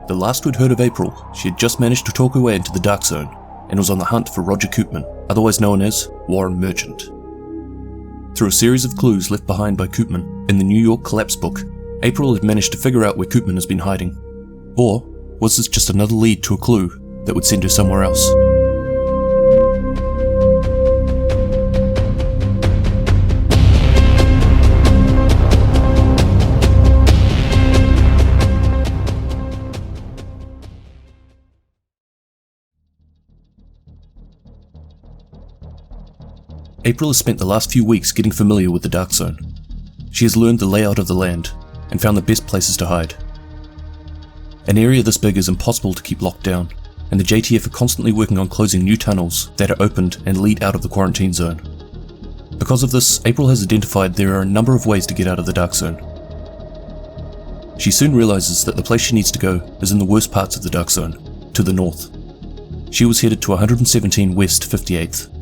The last we'd heard of April, she had just managed to talk her way into the dark zone and was on the hunt for Roger Koopman, otherwise known as Warren Merchant. Through a series of clues left behind by Koopman in the New York collapse book, April had managed to figure out where Koopman has been hiding. Or was this just another lead to a clue that would send her somewhere else? April has spent the last few weeks getting familiar with the Dark Zone. She has learned the layout of the land and found the best places to hide. An area this big is impossible to keep locked down, and the JTF are constantly working on closing new tunnels that are opened and lead out of the quarantine zone. Because of this, April has identified there are a number of ways to get out of the Dark Zone. She soon realizes that the place she needs to go is in the worst parts of the Dark Zone, to the north. She was headed to 117 West 58th.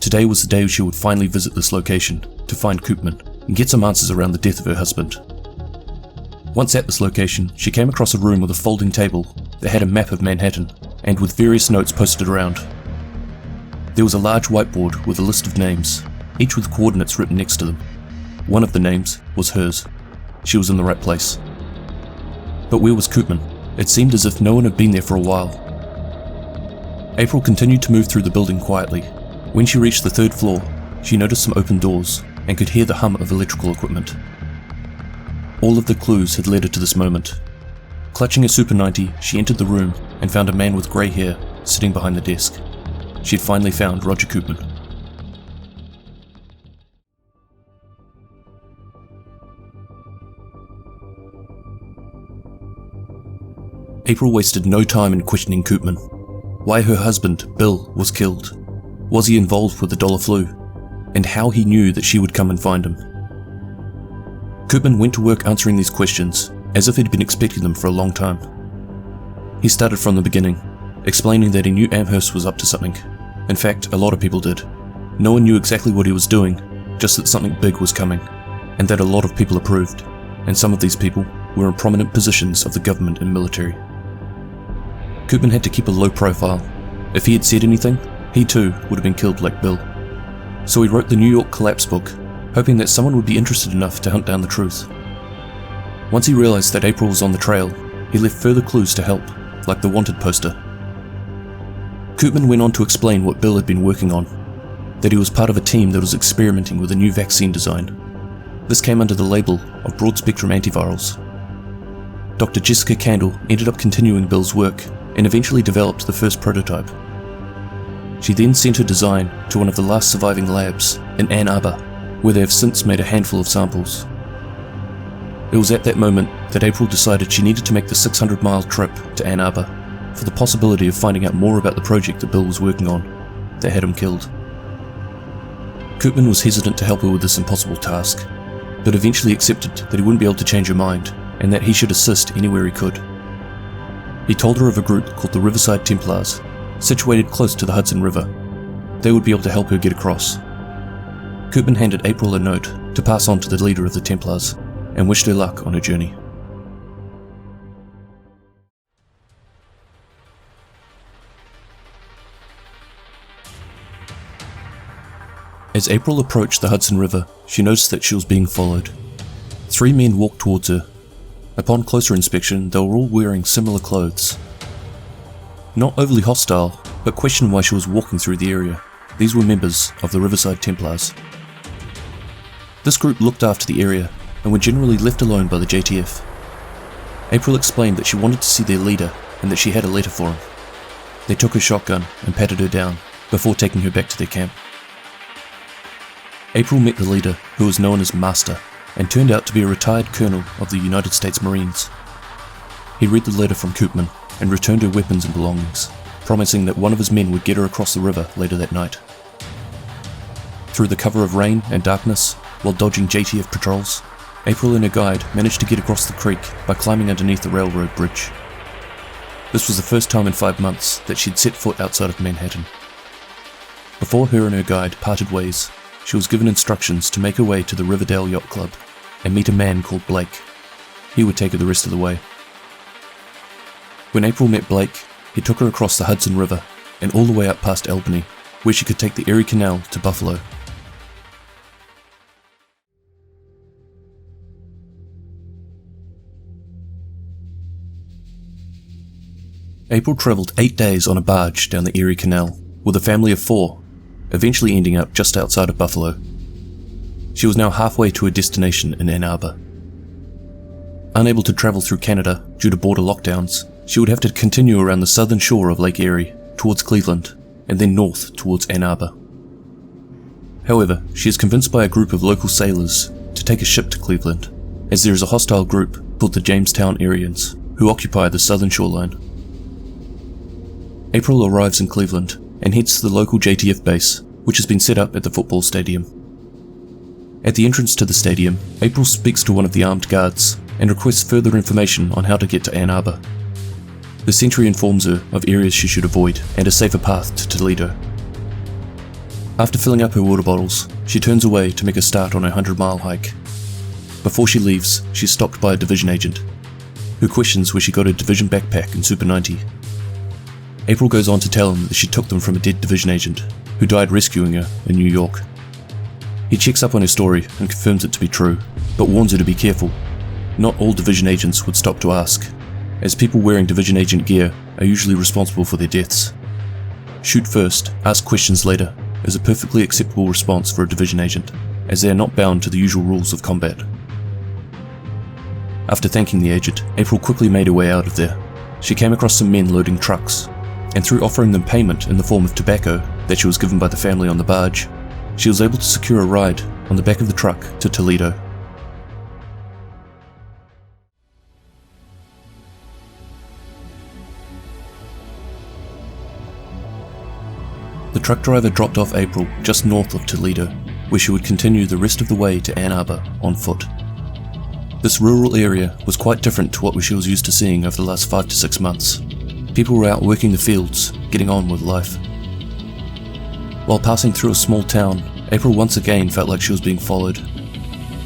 Today was the day she would finally visit this location to find Koopman and get some answers around the death of her husband. Once at this location, she came across a room with a folding table that had a map of Manhattan and with various notes posted around. There was a large whiteboard with a list of names, each with coordinates written next to them. One of the names was hers. She was in the right place. But where was Koopman? It seemed as if no one had been there for a while. April continued to move through the building quietly. When she reached the third floor, she noticed some open doors and could hear the hum of electrical equipment. All of the clues had led her to this moment. Clutching a Super 90, she entered the room and found a man with grey hair sitting behind the desk. She had finally found Roger Koopman. April wasted no time in questioning Koopman. Why her husband, Bill, was killed. Was he involved with the dollar flu? And how he knew that she would come and find him. Koopman went to work answering these questions, as if he'd been expecting them for a long time. He started from the beginning, explaining that he knew Amherst was up to something. In fact, a lot of people did. No one knew exactly what he was doing, just that something big was coming, and that a lot of people approved, and some of these people were in prominent positions of the government and military. Koopman had to keep a low profile. If he had said anything, he too would have been killed like Bill. So he wrote the New York collapse book, hoping that someone would be interested enough to hunt down the truth. Once he realized that April was on the trail, he left further clues to help, like the wanted poster. Koopman went on to explain what Bill had been working on, that he was part of a team that was experimenting with a new vaccine design. This came under the label of broad-spectrum antivirals. Dr. Jessica Candle ended up continuing Bill's work and eventually developed the first prototype. She then sent her design to one of the last surviving labs in Ann Arbor, where they have since made a handful of samples. It was at that moment that April decided she needed to make the 600-mile trip to Ann Arbor for the possibility of finding out more about the project that Bill was working on that had him killed. Koopman was hesitant to help her with this impossible task, but eventually accepted that he wouldn't be able to change her mind and that he should assist anywhere he could. He told her of a group called the Riverside Templars, situated close to the Hudson River. They would be able to help her get across. Koopman handed April a note to pass on to the leader of the Templars and wished her luck on her journey. As April approached the Hudson River, she noticed that she was being followed. 3 men walked towards her. Upon closer inspection, they were all wearing similar clothes. Not overly hostile, but questioned why she was walking through the area. These were members of the Riverside Templars. This group looked after the area and were generally left alone by the JTF. April explained that she wanted to see their leader and that she had a letter for him. They took her shotgun and patted her down before taking her back to their camp. April met the leader, who was known as Master, and turned out to be a retired colonel of the United States Marines. He read the letter from Koopman and returned her weapons and belongings, promising that one of his men would get her across the river later that night. Through the cover of rain and darkness, while dodging JTF patrols, April and her guide managed to get across the creek by climbing underneath the railroad bridge. This was the first time in 5 months that she'd set foot outside of Manhattan. Before her and her guide parted ways, she was given instructions to make her way to the Riverdale Yacht Club and meet a man called Blake. He would take her the rest of the way. When April met Blake, he took her across the Hudson River and all the way up past Albany, where she could take the Erie Canal to Buffalo. April travelled 8 days on a barge down the Erie Canal with a family of 4, eventually ending up just outside of Buffalo. She was now halfway to her destination in Ann Arbor. Unable to travel through Canada due to border lockdowns, she would have to continue around the southern shore of Lake Erie towards Cleveland and then north towards Ann Arbor. However, she is convinced by a group of local sailors to take a ship to Cleveland, as there is a hostile group called the Jamestown Aryans who occupy the southern shoreline. April arrives in Cleveland and heads to the local JTF base, which has been set up at the football stadium. At the entrance to the stadium, April speaks to one of the armed guards and requests further information on how to get to Ann Arbor. The sentry informs her of areas she should avoid and a safer path to Toledo. After filling up her water bottles, she turns away to make a start on a 100-mile hike. Before she leaves, she's stopped by a division agent, who questions where she got her division backpack and Super 90. April goes on to tell him that she took them from a dead division agent, who died rescuing her in New York. He checks up on her story and confirms it to be true, but warns her to be careful. Not all division agents would stop to ask, as people wearing division agent gear are usually responsible for their deaths. Shoot first, ask questions later is a perfectly acceptable response for a division agent, as they are not bound to the usual rules of combat. After thanking the agent, April quickly made her way out of there. She came across some men loading trucks, and through offering them payment in the form of tobacco that she was given by the family on the barge, she was able to secure a ride on the back of the truck to Toledo. The truck driver dropped off April just north of Toledo, where she would continue the rest of the way to Ann Arbor on foot. This rural area was quite different to what she was used to seeing over the last 5 to 6 months. People were out working the fields, getting on with life. While passing through a small town, April once again felt like she was being followed.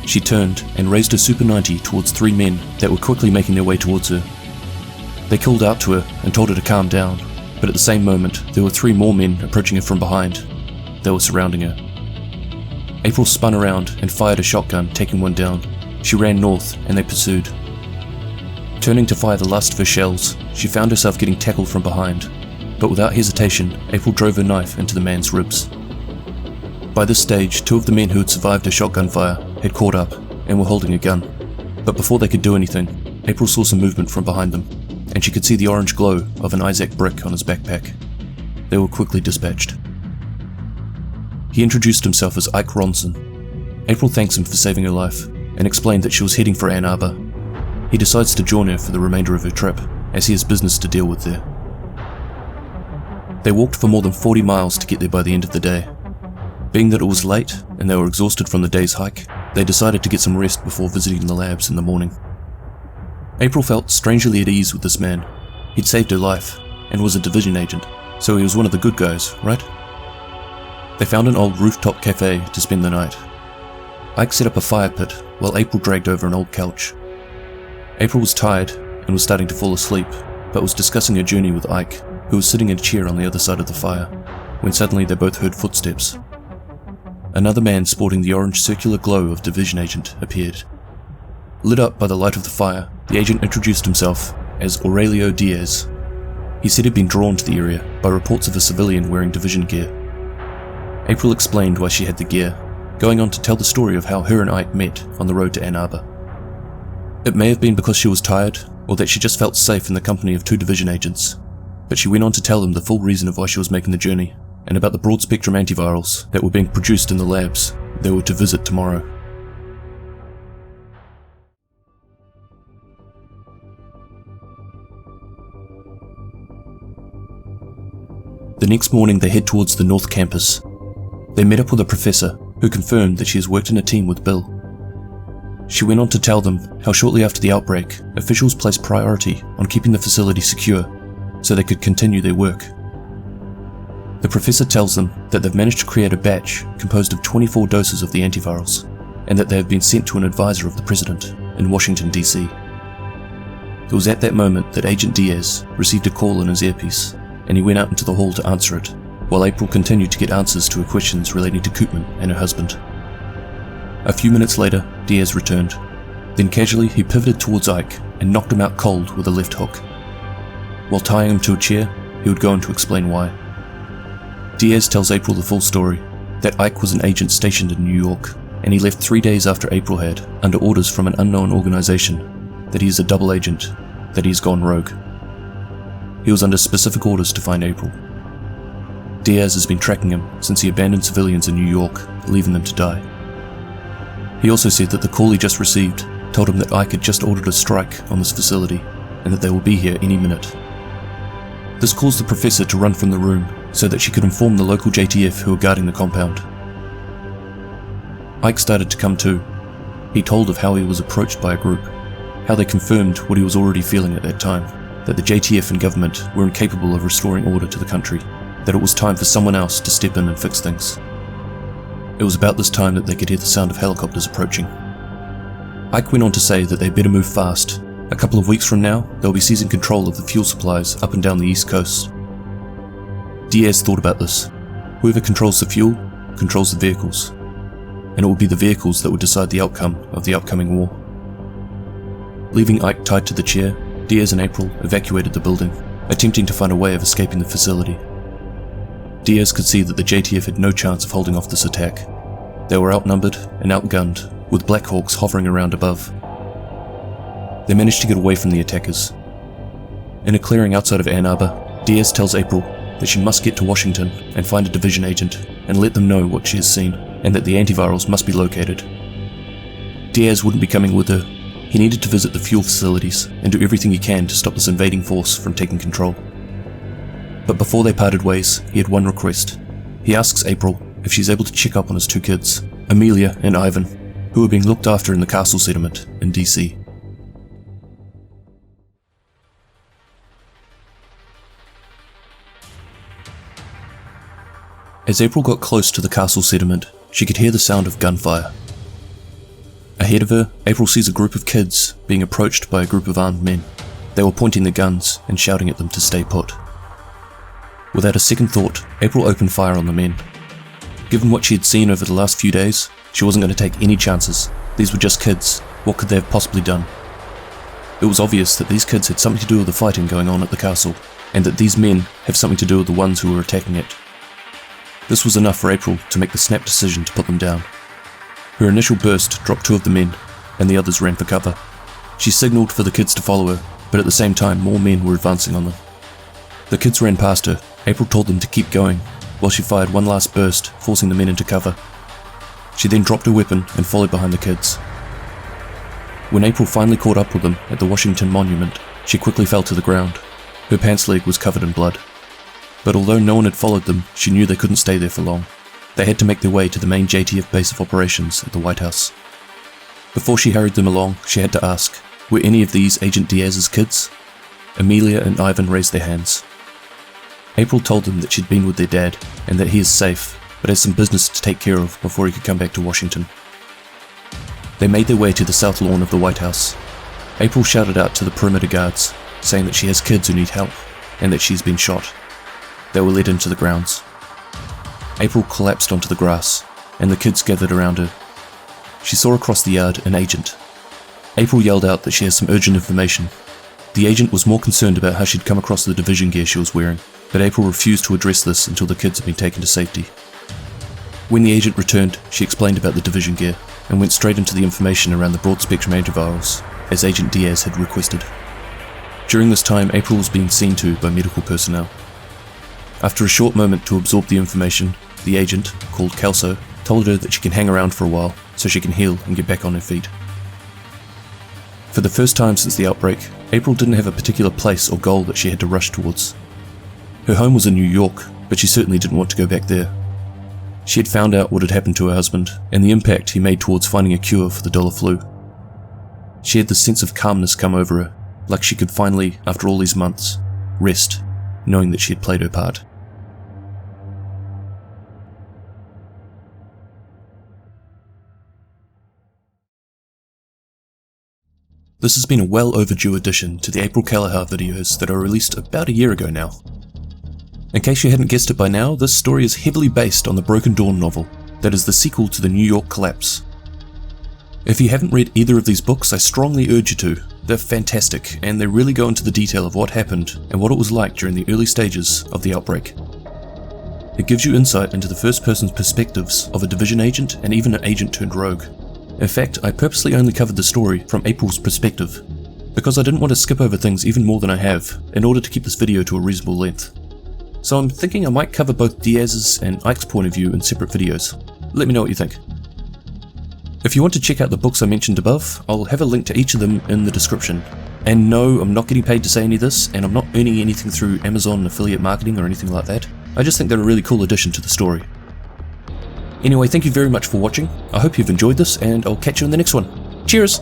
She turned and raised her Super 90 towards 3 men that were quickly making their way towards her. They called out to her and told her to calm down, but at the same moment there were 3 more men approaching her from behind. They were surrounding her. April spun around and fired a shotgun, taking one down. She ran north and they pursued. Turning to fire the last of her shells, she found herself getting tackled from behind, but without hesitation, April drove her knife into the man's ribs. By this stage, 2 of the men who had survived her shotgun fire had caught up and were holding a gun, but before they could do anything, April saw some movement from behind them, and she could see the orange glow of an Isaac brick on his backpack. They were quickly dispatched. He introduced himself as Ike Ronson. April thanks him for saving her life and explained that she was heading for Ann Arbor. He decides to join her for the remainder of her trip, as he has business to deal with there. They walked for more than 40 miles to get there by the end of the day. Being that it was late and they were exhausted from the day's hike, they decided to get some rest before visiting the labs in the morning. April felt strangely at ease with this man. He'd saved her life and was a division agent, so he was one of the good guys, right? They found an old rooftop cafe to spend the night. Ike set up a fire pit while April dragged over an old couch. April was tired and was starting to fall asleep, but was discussing her journey with Ike, who was sitting in a chair on the other side of the fire, when suddenly they both heard footsteps. Another man sporting the orange circular glow of division agent appeared. Lit up by the light of the fire, the agent introduced himself as Aurelio Diaz. He said he'd been drawn to the area by reports of a civilian wearing division gear. April explained why she had the gear, going on to tell the story of how her and Ike met on the road to Ann Arbor. It may have been because she was tired, or that she just felt safe in the company of 2 division agents, but she went on to tell them the full reason of why she was making the journey, and about the broad-spectrum antivirals that were being produced in the labs they were to visit tomorrow. The next morning they head towards the North Campus. They met up with a professor who confirmed that she has worked in a team with Bill. She went on to tell them how shortly after the outbreak, officials placed priority on keeping the facility secure so they could continue their work. The professor tells them that they've managed to create a batch composed of 24 doses of the antivirals, and that they have been sent to an advisor of the president in Washington, D.C. It was at that moment that Agent Diaz received a call in his earpiece, and he went out into the hall to answer it, while April continued to get answers to her questions relating to Koopman and her husband. A few minutes later, Diaz returned. Then casually, he pivoted towards Ike and knocked him out cold with a left hook. While tying him to a chair, he would go on to explain why. Diaz tells April the full story, that Ike was an agent stationed in New York, and he left 3 days after April had, under orders from an unknown organization, that he is a double agent, that he has gone rogue. He was under specific orders to find April. Diaz has been tracking him since he abandoned civilians in New York, leaving them to die. He also said that the call he just received told him that Ike had just ordered a strike on this facility, and that they will be here any minute. This caused the professor to run from the room so that she could inform the local JTF who were guarding the compound. Ike started to come to. He told of how he was approached by a group, how they confirmed what he was already feeling at that time, that the JTF and government were incapable of restoring order to the country, that it was time for someone else to step in and fix things. It was about this time that they could hear the sound of helicopters approaching. Ike went on to say that they better move fast. A couple of weeks from now, they'll be seizing control of the fuel supplies up and down the East Coast. Diaz thought about this. Whoever controls the fuel, controls the vehicles. And it would be the vehicles that would decide the outcome of the upcoming war. Leaving Ike tied to the chair, Diaz and April evacuated the building, attempting to find a way of escaping the facility. Diaz could see that the JTF had no chance of holding off this attack. They were outnumbered and outgunned, with Black Hawks hovering around above. They managed to get away from the attackers. In a clearing outside of Ann Arbor, Diaz tells April that she must get to Washington and find a division agent and let them know what she has seen, and that the antivirals must be located. Diaz wouldn't be coming with her. He needed to visit the fuel facilities and do everything he can to stop this invading force from taking control. But before they parted ways, he had one request. He asks April if she's able to check up on his 2 kids, Amelia and Ivan, who are being looked after in the castle settlement in DC. As April got close to the castle settlement, she could hear the sound of gunfire. Ahead of her, April sees a group of kids being approached by a group of armed men. They were pointing their guns and shouting at them to stay put. Without a second thought, April opened fire on the men. Given what she had seen over the last few days, she wasn't going to take any chances. These were just kids. What could they have possibly done? It was obvious that these kids had something to do with the fighting going on at the castle, and that these men have something to do with the ones who were attacking it. This was enough for April to make the snap decision to put them down. Her initial burst dropped 2 of the men, and the others ran for cover. She signaled for the kids to follow her, but at the same time more men were advancing on them. The kids ran past her. April told them to keep going, while she fired one last burst, forcing the men into cover. She then dropped her weapon and followed behind the kids. When April finally caught up with them at the Washington Monument, she quickly fell to the ground. Her pants leg was covered in blood. But although no one had followed them, she knew they couldn't stay there for long. They had to make their way to the main JTF base of operations at the White House. Before she hurried them along, she had to ask, were any of these Agent Diaz's kids? Amelia and Ivan raised their hands. April told them that she'd been with their dad, and that he is safe, but has some business to take care of before he could come back to Washington. They made their way to the south lawn of the White House. April shouted out to the perimeter guards, saying that she has kids who need help, and that she's been shot. They were led into the grounds. April collapsed onto the grass, and the kids gathered around her. She saw across the yard an agent. April yelled out that she has some urgent information. The agent was more concerned about how she'd come across the division gear she was wearing, but April refused to address this until the kids had been taken to safety. When the agent returned, she explained about the division gear, and went straight into the information around the broad-spectrum antivirals, as Agent Diaz had requested. During this time, April was being seen to by medical personnel. After a short moment to absorb the information, the agent, called Kelso, told her that she can hang around for a while so she can heal and get back on her feet. For the first time since the outbreak, April didn't have a particular place or goal that she had to rush towards. Her home was in New York, but she certainly didn't want to go back there. She had found out what had happened to her husband and the impact he made towards finding a cure for the dollar flu. She had this sense of calmness come over her, like she could finally, after all these months, rest, knowing that she had played her part. This has been a well overdue addition to the April Kelleher videos that are released about a year ago now. In case you hadn't guessed it by now, this story is heavily based on the Broken Dawn novel, that is the sequel to the New York collapse. If you haven't read either of these books, I strongly urge you to. They're fantastic, and they really go into the detail of what happened and what it was like during the early stages of the outbreak. It gives you insight into the first person's perspectives of a division agent and even an agent turned rogue. In fact, I purposely only covered the story from April's perspective, because I didn't want to skip over things even more than I have, in order to keep this video to a reasonable length. So I'm thinking I might cover both Diaz's and Ike's point of view in separate videos. Let me know what you think. If you want to check out the books I mentioned above, I'll have a link to each of them in the description. And no, I'm not getting paid to say any of this, and I'm not earning anything through Amazon affiliate marketing or anything like that. I just think they're a really cool addition to the story. Anyway, thank you very much for watching. I hope you've enjoyed this, and I'll catch you in the next one. Cheers!